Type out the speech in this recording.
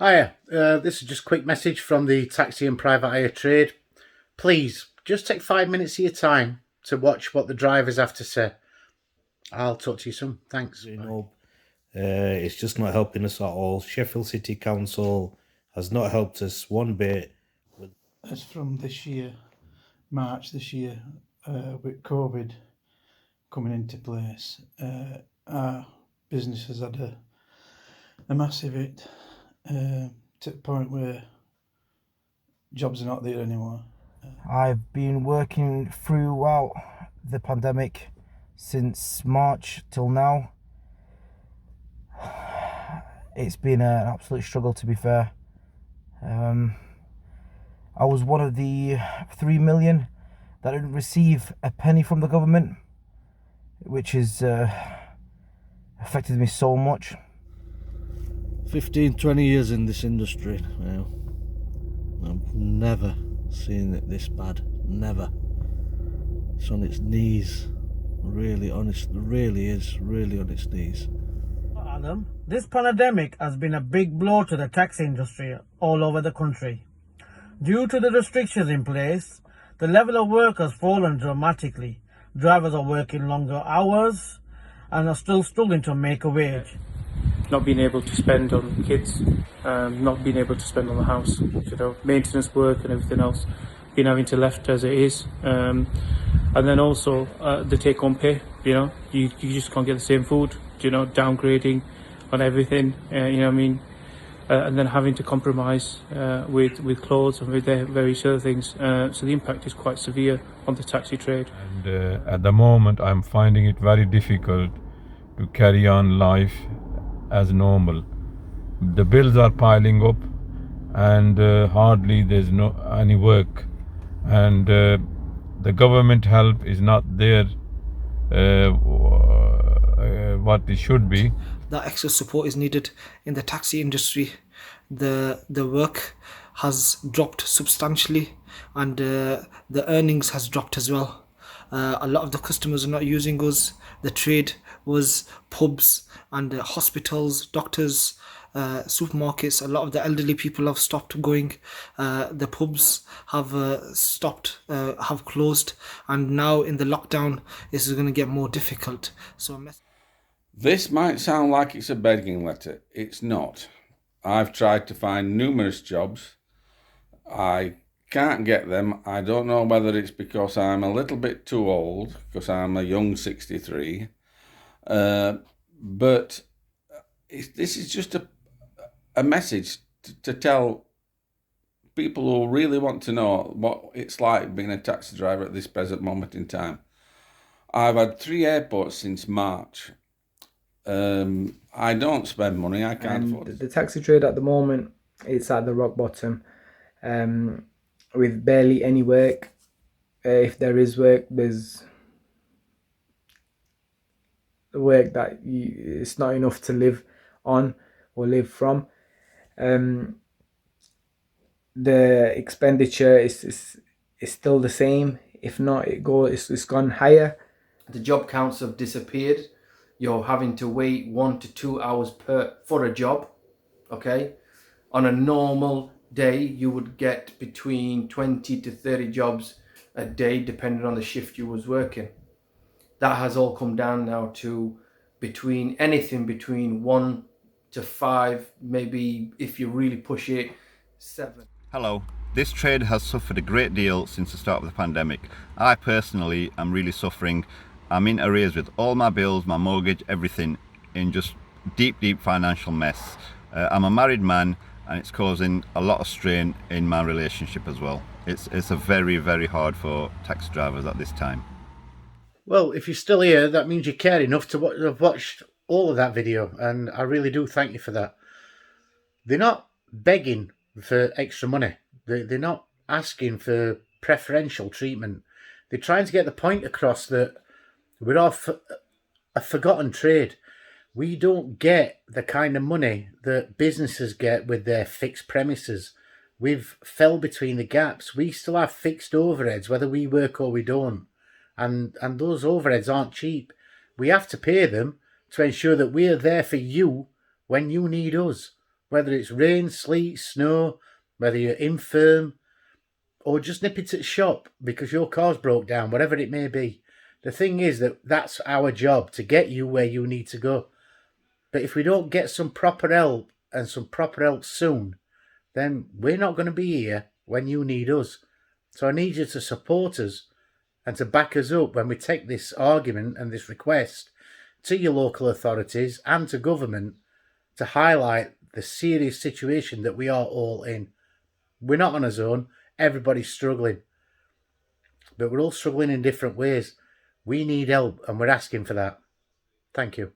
Hiya, this is just a quick message from the taxi and private hire trade. Please, just take 5 minutes of your time to watch what the drivers have to say. I'll talk to you soon. Thanks. It's just not helping us at all. Sheffield City Council has not helped us one bit. As from this year, March this year, with COVID coming into place, our business has had a massive hit, to the point where jobs are not there anymore. I've been working throughout the pandemic since March till now. It's been an absolute struggle, to be fair. I was one of the 3 million that didn't receive a penny from the government, which has affected me so much. 15, 20 years in this industry now. I've never seen it this bad. Never. It's on its knees. Really honest, really is really on its knees. Adam, this pandemic has been a big blow to the taxi industry all over the country. Due to the restrictions in place, the level of work has fallen dramatically. Drivers are working longer hours and are still struggling to make a wage. Not being able to spend on kids, not being able to spend on the house, maintenance work and everything else, being having to left as it is. And then also the take-home pay, you just can't get the same food, downgrading on everything, and then having to compromise with clothes and with various other things. So the impact is quite severe on the taxi trade. And at the moment, I'm finding it very difficult to carry on life as normal. The bills are piling up, and hardly there's any work, and the government help is not there what it should be. That extra support is needed in the taxi industry. The work has dropped substantially, and the earnings has dropped as well. A lot of the customers are not using us. The trade was pubs and hospitals, doctors, supermarkets. A lot of the elderly people have stopped going. The pubs have have closed, and now in the lockdown, this is going to get more difficult. This might sound like it's a begging letter. It's not. I've tried to find numerous jobs. I can't get them. I don't know whether it's because I'm a little bit too old, because I'm a young 63. But this is just a message to tell people who really want to know what it's like being a taxi driver at this present moment in time. I've had 3 airports since March. I don't spend money. I can't afford it. The taxi trade at the moment, it's at the rock bottom, with barely any work. If there is work, there's work that it's not enough to live on or live from. The expenditure is still the same. If not, it's gone higher. The job counts have disappeared. You're having to wait 1 to 2 hours for a job. Okay, on a normal day you would get between 20 to 30 jobs a day, depending on the shift you was working. That has all come down now to anything between 1 to 5, maybe if you really push it, 7. Hello. This trade has suffered a great deal since the start of the pandemic. I personally am really suffering. I'm in arrears with all my bills, my mortgage, everything, in just deep financial mess. I'm a married man, and it's causing a lot of strain in my relationship as well. It's a very, very hard for taxi drivers at this time. Well, if you're still here, that means you care enough to have watched all of that video, and I really do thank you for that. They're not begging for extra money. They're not asking for preferential treatment. They're trying to get the point across that we're off a forgotten trade. We don't get the kind of money that businesses get with their fixed premises. We've fell between the gaps. We still have fixed overheads, whether we work or we don't. And those overheads aren't cheap. We have to pay them to ensure that we're there for you when you need us. whether it's rain, sleet, snow, whether you're infirm, or just nipping to the shop because your car's broke down, whatever it may be. The thing is that that's our job, to get you where you need to go. But if we don't get some proper help, and some proper help soon, then we're not going to be here when you need us. So I need you to support us and to back us up when we take this argument and this request to your local authorities and to government to highlight the serious situation that we are all in. We're not on our own. Everybody's struggling. But we're all struggling in different ways. We need help and we're asking for that. Thank you.